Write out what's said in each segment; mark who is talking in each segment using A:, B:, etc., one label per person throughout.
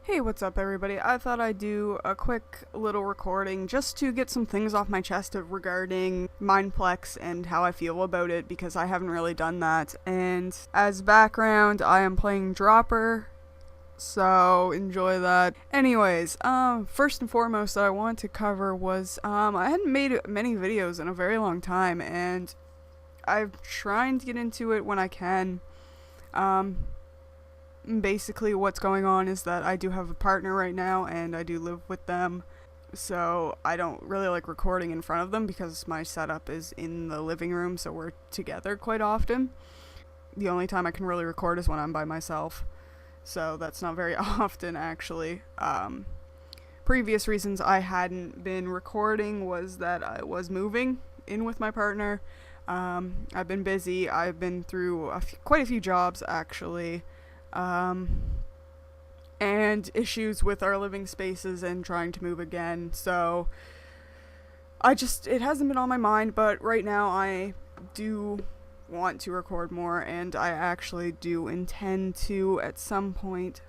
A: Hey, what's up everybody? I thought I'd do a quick little recording just to get some things off my chest regarding Mineplex and how I feel about it because I haven't really done that. And as background, I am playing Dropper, so enjoy that. Anyways, first and foremost that I wanted to cover was, I hadn't made many videos in a very long time and I'm trying to get into it when I can. Basically what's going on is that I do have a partner right now and I do live with them, so I don't really like recording in front of them because my setup is in the living room, so we're together quite often. The only time I can really record is when I'm by myself, so that's not very often actually. Previous reasons I hadn't been recording was that I was moving in with my partner. I've been busy. I've been through quite a few jobs actually. And issues with our living spaces and trying to move again, so it hasn't been on my mind, but right now I do want to record more, and I actually do intend to at some point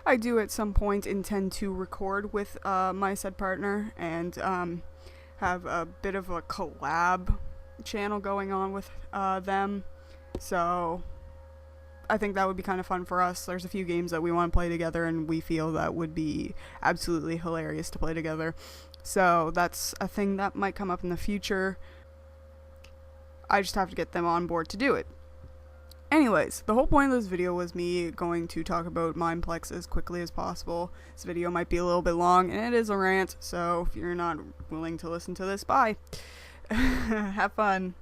A: intend to record with my said partner and have a bit of a collab channel going on with them, so I think that would be kind of fun for us. There's a few games that we want to play together and we feel that would be absolutely hilarious to play together. So that's a thing that might come up in the future. I just have to get them on board to do it. Anyways, the whole point of this video was me going to talk about Mineplex as quickly as possible. This video might be a little bit long and it is a rant, so if you're not willing to listen to this, bye. Have fun.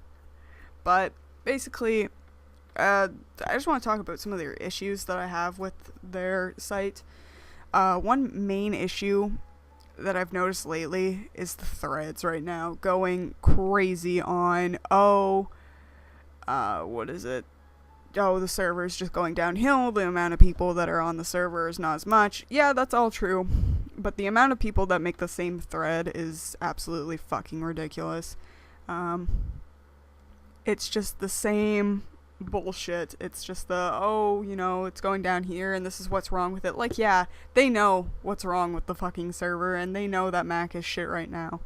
A: But basically, I just want to talk about some of their issues that I have with their site. One main issue that I've noticed lately is the threads right now going crazy on, what is it? Oh, the server's just going downhill, the amount of people that are on the server is not as much. Yeah, that's all true, but the amount of people that make the same thread is absolutely fucking ridiculous. It's just the same bullshit. It's just it's going down here and this is what's wrong with it. Like, yeah, they know what's wrong with the fucking server and they know that Mac is shit right now,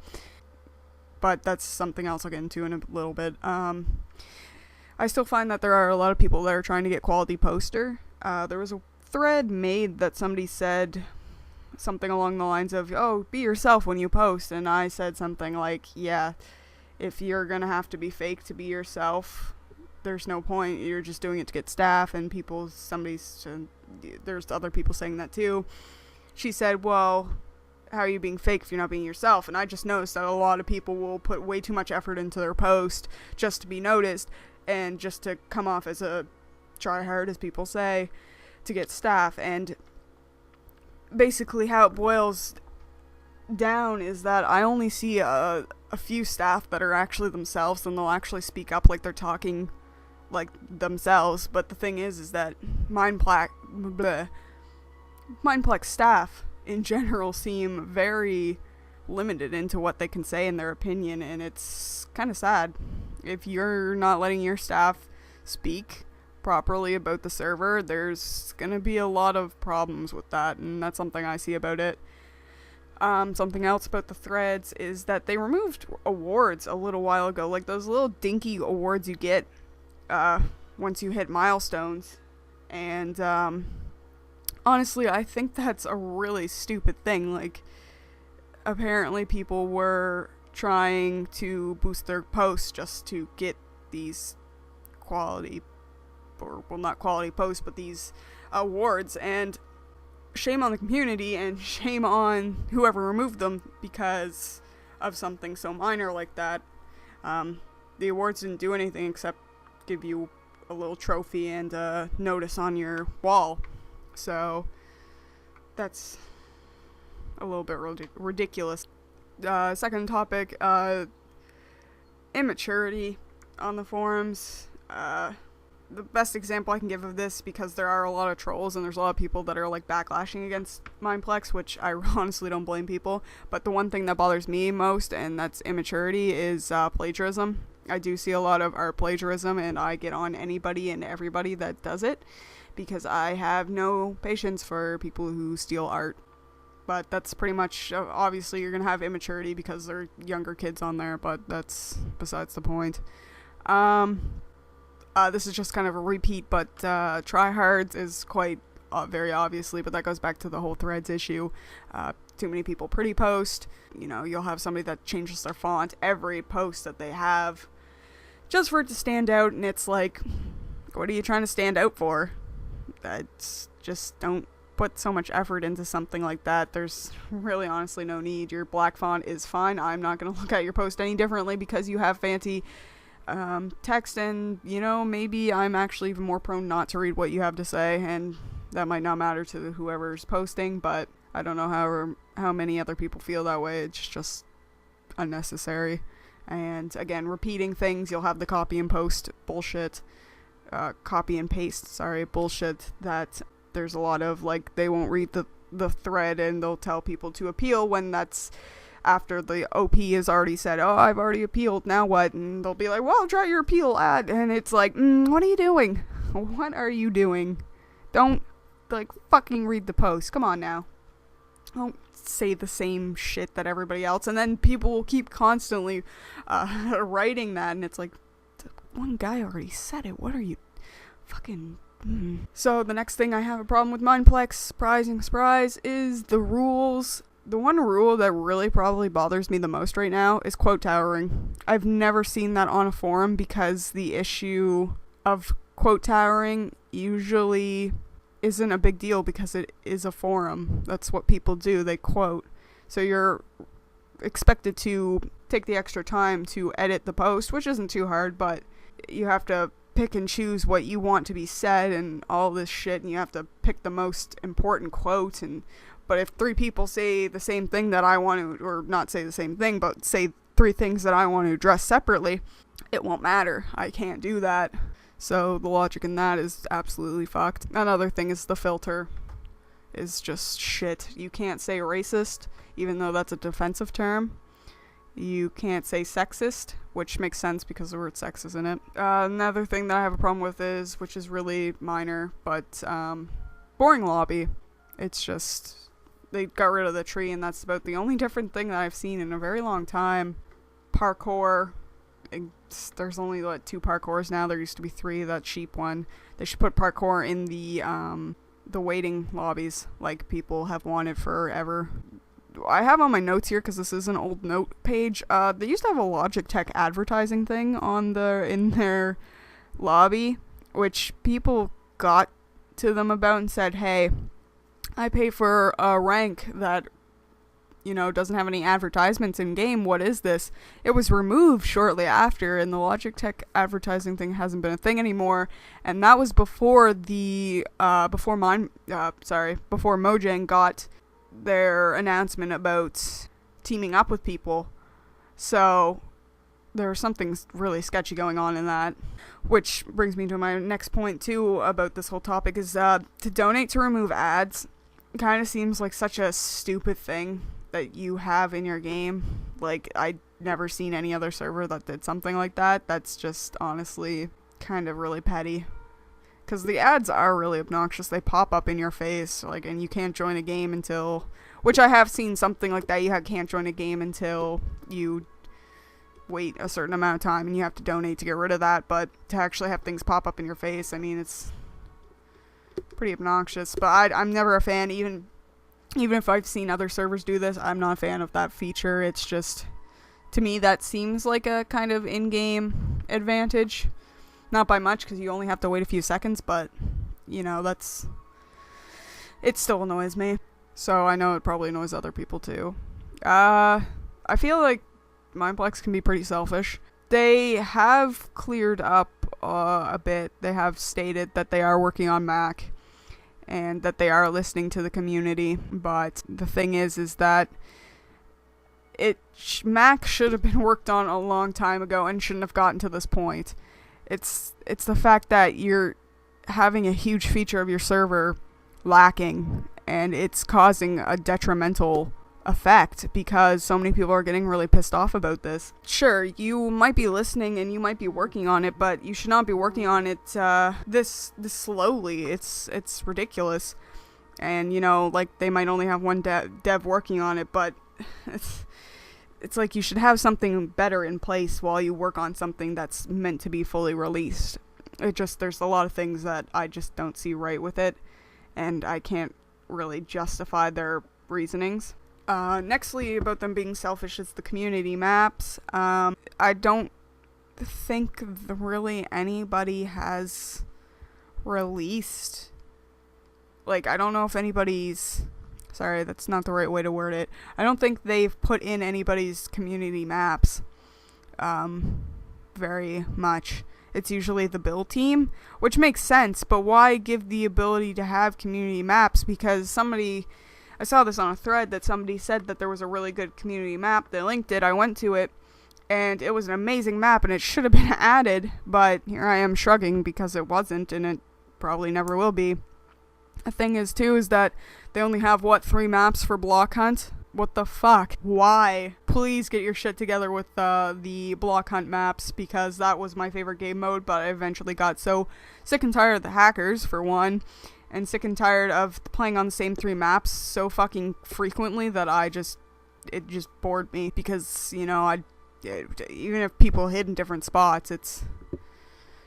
A: but that's something else I'll get into in a little bit. I still find that there are a lot of people that are trying to get quality poster. There was a thread made that somebody said something along the lines of, oh, be yourself when you post, and I said something like, yeah, if you're gonna have to be fake to be yourself, there's no point. You're just doing it to get staff. And there's other people saying that too. She said, well, how are you being fake if you're not being yourself? And I just noticed that a lot of people will put way too much effort into their post just to be noticed and just to come off as a try hard, as people say, to get staff. And basically how it boils down is that I only see a few staff that are actually themselves, and they'll actually speak up like they're talking like themselves. But the thing is that Mineplex staff in general seem very limited into what they can say in their opinion, and it's kind of sad. If you're not letting your staff speak properly about the server, there's gonna be a lot of problems with that, and that's something I see about it. Something else about the threads is that they removed awards a little while ago, like those little dinky awards you get once you hit milestones, and honestly I think that's a really stupid thing. Like, apparently people were trying to boost their posts just to get these quality, or well, not quality posts, but these awards, and shame on the community and shame on whoever removed them because of something so minor like that. The awards didn't do anything except give you a little trophy and a notice on your wall, so that's a little bit ridiculous. Second topic, immaturity on the forums. The best example I can give of this, because there are a lot of trolls and there's a lot of people that are like backlashing against Mineplex, which I honestly don't blame people, but the one thing that bothers me most, and that's immaturity, is plagiarism. I do see a lot of art plagiarism, and I get on anybody and everybody that does it because I have no patience for people who steal art. But that's pretty much, obviously you're going to have immaturity because they're younger kids on there, but that's besides the point. This is just kind of a repeat, but tryhards is quite very obviously, but that goes back to the whole threads issue. Too many people pretty post. You know, you'll have somebody that changes their font every post that they have just for it to stand out, and it's like, what are you trying to stand out for? That's just, don't put so much effort into something like that. There's really honestly no need. Your black font is fine. I'm not going to look at your post any differently because you have fancy text, and you know, maybe I'm actually even more prone not to read what you have to say, and that might not matter to whoever's posting, but I don't know how many other people feel that way. It's just unnecessary. And again, repeating things, you'll have the copy and paste bullshit that there's a lot of, like, they won't read the thread and they'll tell people to appeal when that's after the OP has already said, oh, I've already appealed, now what? And they'll be like, well, try your appeal ad. And it's like, what are you doing? What are you doing? Don't, like, fucking read the post. Come on now. Don't say the same shit that everybody else. And then people will keep constantly writing that. And it's like, one guy already said it. What are you fucking... So the next thing I have a problem with Mineplex, surprise, is the rules. The one rule that really probably bothers me the most right now is quote towering. I've never seen that on a forum because the issue of quote towering usually isn't a big deal because it is a forum. That's what people do. They quote. So you're expected to take the extra time to edit the post, which isn't too hard, but you have to pick and choose what you want to be said and all this shit, and you have to pick the most important quote. But if 3 people say the same thing that I want to, or not say the same thing, but say 3 things that I want to address separately, it won't matter. I can't do that. So the logic in that is absolutely fucked. Another thing is the filter is just shit. You can't say racist, even though that's a defensive term. You can't say sexist, which makes sense because the word sex is in it. Another thing that I have a problem with is, which is really minor, but boring lobby. It's just, they got rid of the tree, and that's about the only different thing that I've seen in a very long time. Parkour. There's only, 2 parkours now. There used to be 3, that sheep one. They should put parkour in the waiting lobbies, like people have wanted forever. I have on my notes here, because this is an old note page, they used to have a Logitech advertising thing in their lobby, which people got to them about and said, hey, I pay for a rank that, doesn't have any advertisements in game. What is this? It was removed shortly after, and the Logitech advertising thing hasn't been a thing anymore. And that was before before Mojang got their announcement about teaming up with people. So there was something really sketchy going on in that. Which brings me to my next point too about this whole topic is to donate to remove ads kind of seems like such a stupid thing that you have in your game. Like, I'd never seen any other server that did something like that. That's just honestly kind of really petty. Because the ads are really obnoxious. They pop up in your face, and you can't join a game until... Which I have seen something like that. You can't join a game until you wait a certain amount of time, and you have to donate to get rid of that. But to actually have things pop up in your face, I mean, it's pretty obnoxious. But I'm never a fan, even if I've seen other servers do this, I'm not a fan of that feature. It's just, to me, that seems like a kind of in-game advantage. Not by much, because you only have to wait a few seconds, but, it still annoys me. So I know it probably annoys other people too. I feel like Mineplex can be pretty selfish. They have cleared up a bit. They have stated that they are working on Mac, and that they are listening to the community, but the thing is that Mac should have been worked on a long time ago and shouldn't have gotten to this point. It's the fact that you're having a huge feature of your server lacking, and it's causing a detrimental effect because so many people are getting really pissed off about this. Sure, you might be listening and you might be working on it, but you should not be working on it this slowly. It's ridiculous. And, you know, like, they might only have one dev working on it, but it's like you should have something better in place while you work on something that's meant to be fully released. There's a lot of things that I just don't see right with it, and I can't really justify their reasonings. Nextly, about them being selfish, is the community maps. I don't think really anybody has released, like, I don't know if anybody's, sorry, that's not the right way to word it. I don't think they've put in anybody's community maps, very much. It's usually the build team, which makes sense, but why give the ability to have community maps? Because I saw this on a thread that somebody said that there was a really good community map. They linked it, I went to it, and it was an amazing map, and it should have been added, but here I am shrugging because it wasn't, and it probably never will be. The thing is, too, is that they only have, 3 maps for block hunt? What the fuck? Why? Please get your shit together with the block hunt maps, because that was my favorite game mode, but I eventually got so sick and tired of the hackers, for one, and sick and tired of playing on the same 3 maps so fucking frequently that it just bored me, because, you know, even if people hid in different spots, it's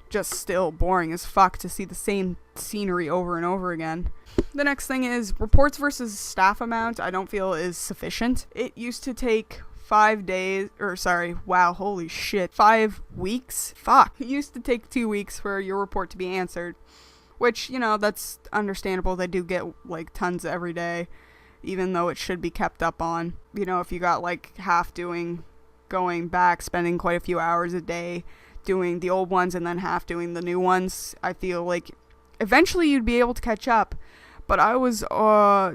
A: just still boring as fuck to see the same scenery over and over again. The next thing is reports versus staff amount. I don't feel is sufficient. It used to take 5 days, or sorry, wow, holy shit, 5 weeks? Fuck. It used to take 2 weeks for your report to be answered, which, you know, that's understandable. They do get, like, tons every day, even though it should be kept up on. You know, if you got, like, half going back, spending quite a few hours a day doing the old ones and then half doing the new ones, I feel like eventually you'd be able to catch up. But I was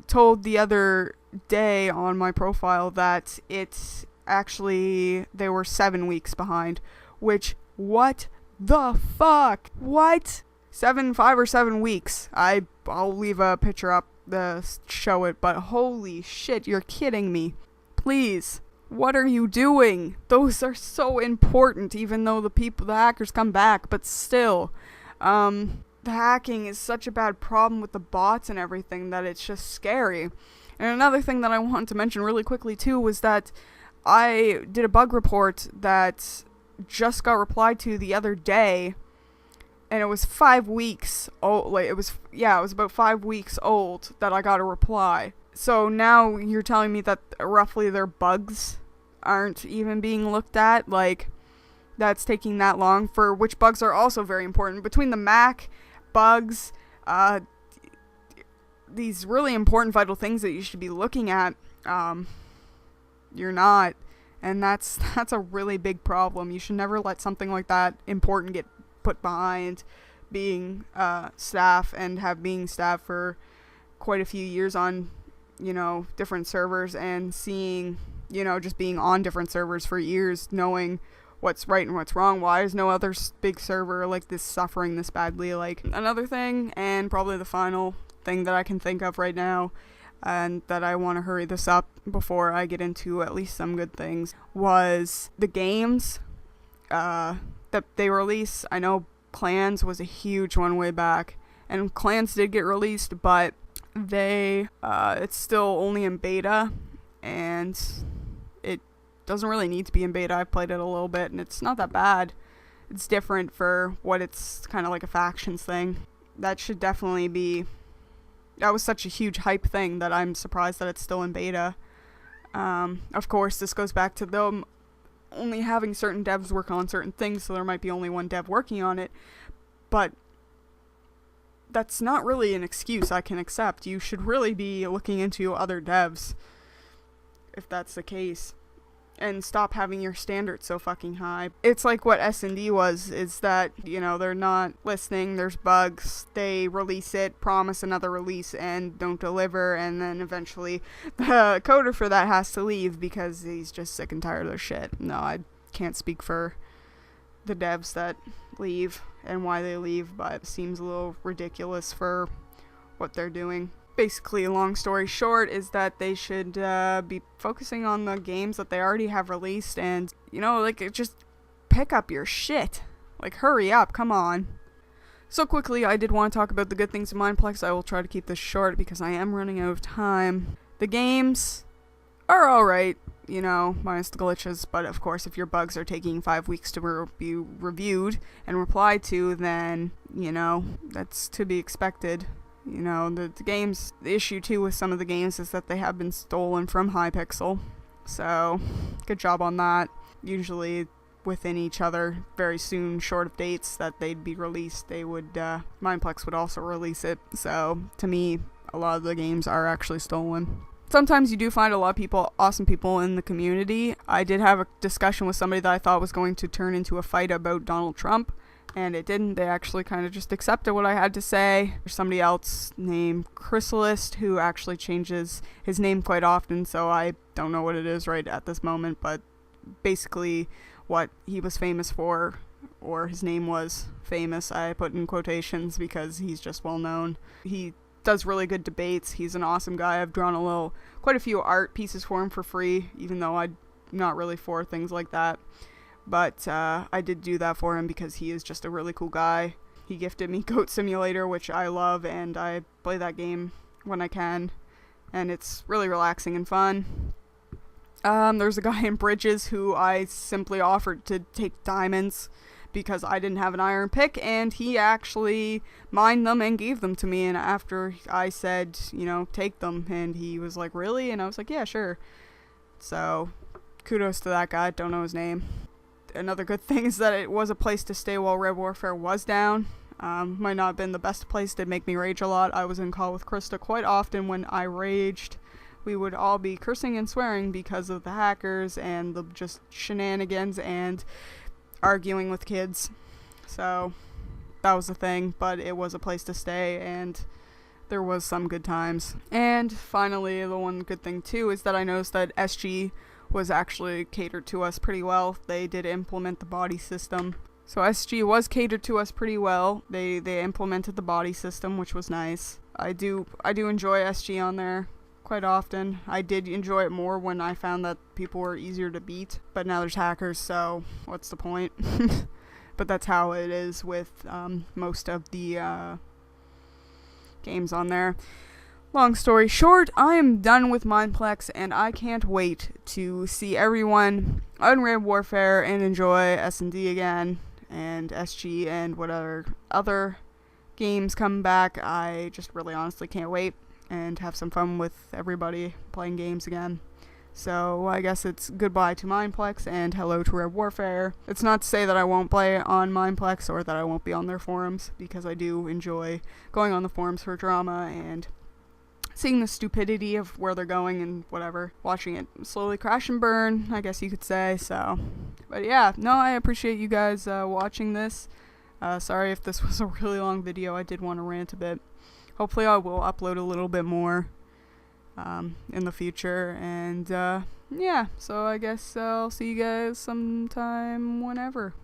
A: told the other day on my profile that it's actually, they were 7 weeks behind, which, what the fuck? What? 5 or 7 weeks. I'll leave a picture up to show it, but holy shit, you're kidding me. Please. What are you doing? Those are so important, even though the hackers come back, but still. The hacking is such a bad problem with the bots and everything that it's just scary. And another thing that I want to mention really quickly too was that I did a bug report that just got replied to the other day, and it was 5 weeks old. Like, it was about 5 weeks old that I got a reply. So now you're telling me that roughly their bugs aren't even being looked at? Like, that's taking that long, for which bugs are also very important. Between the Mac bugs, these really important vital things that you should be looking at, you're not. And that's a really big problem. You should never let something like that important get put behind being staff, and being staff for quite a few years on, you know, different servers, and seeing, you know, just being on different servers for years, knowing what's right and what's wrong. Why is no other big server like this suffering this badly? Like, another thing, and probably the final thing that I can think of right now, and that I want to hurry this up before I get into at least some good things, was the games that they release. I know Clans was a huge one way back, and Clans did get released, but it's still only in beta, and it doesn't really need to be in beta. I've played it a little bit, and it's not that bad. It's different for what it's kind of like a factions thing. That should definitely be, that was such a huge hype thing that I'm surprised that it's still in beta. Of course, this goes back to them only having certain devs work on certain things, so there might be only one dev working on it, but that's not really an excuse I can accept. You should really be looking into other devs if that's the case, and stop having your standards so fucking high. It's like what S&D was, is that, you know, they're not listening, there's bugs, they release it, promise another release, and don't deliver, and then eventually the coder for that has to leave because he's just sick and tired of their shit. No, I can't speak for the devs that leave and why they leave, but it seems a little ridiculous for what they're doing. basically, long story short, is that they should be focusing on the games that they already have released, and, you know, like, just pick up your shit. Like, hurry up, come on. So quickly, I did want to talk about the good things in Mineplex. I will try to keep this short because I am running out of time. The games are alright, you know, minus the glitches, but of course, if your bugs are taking 5 weeks to be reviewed and replied to, then, you know, that's to be expected. You know, the issue too with some of the games is that they have been stolen from Hypixel. So, good job on that. Usually within each other, very soon, short of dates that they'd be released, they would, Mineplex would also release it. So, to me, a lot of the games are actually stolen. Sometimes you do find a lot of people, awesome people in the community. I did have a discussion with somebody that I thought was going to turn into a fight about Donald Trump. And it didn't. They actually kind of just accepted what I had to say. There's somebody else named Chrysalis who actually changes his name quite often, so I don't know what it is right at this moment, but basically what he was famous for, or his name was famous, I put in quotations because he's just well known. He does really good debates. He's an awesome guy. I've drawn quite a few art pieces for him for free, even though I'm not really for things like that. But I did do that for him because he is just a really cool guy. He gifted me Goat Simulator, which I love, and I play that game when I can. And it's really relaxing and fun. There's a guy in Bridges who I simply offered to take diamonds because I didn't have an iron pick, and he actually mined them and gave them to me. And after I said, you know, take them, and he was like, really? And I was like, yeah, sure. So, kudos to that guy. Don't know his name. Another good thing is that it was a place to stay while Red Warfare was down. Might not have been the best place, did make me rage a lot. I was in call with Krista quite often when I raged. We would all be cursing and swearing because of the hackers and the just shenanigans and arguing with kids. So that was the thing, but it was a place to stay and there was some good times. And finally, the one good thing too is that I noticed that SG was actually catered to us pretty well. They did implement the body system. So SG was catered to us pretty well. They implemented the body system, which was nice. I do enjoy SG on there quite often. I did enjoy it more when I found that people were easier to beat, but now there's hackers, so what's the point? But that's how it is with most of the games on there. Long story short, I am done with Mineplex, and I can't wait to see everyone on Red Warfare and enjoy S&D again, and SG, and whatever other games come back. I just really honestly can't wait, and have some fun with everybody playing games again. So I guess it's goodbye to Mineplex, and hello to Red Warfare. It's not to say that I won't play on Mineplex, or that I won't be on their forums, because I do enjoy going on the forums for drama, and seeing the stupidity of where they're going and whatever. Watching it slowly crash and burn, I guess you could say, so. But yeah, no, I appreciate you guys watching this. Sorry if this was a really long video, I did want to rant a bit. Hopefully I will upload a little bit more in the future, and yeah, so I guess I'll see you guys sometime whenever.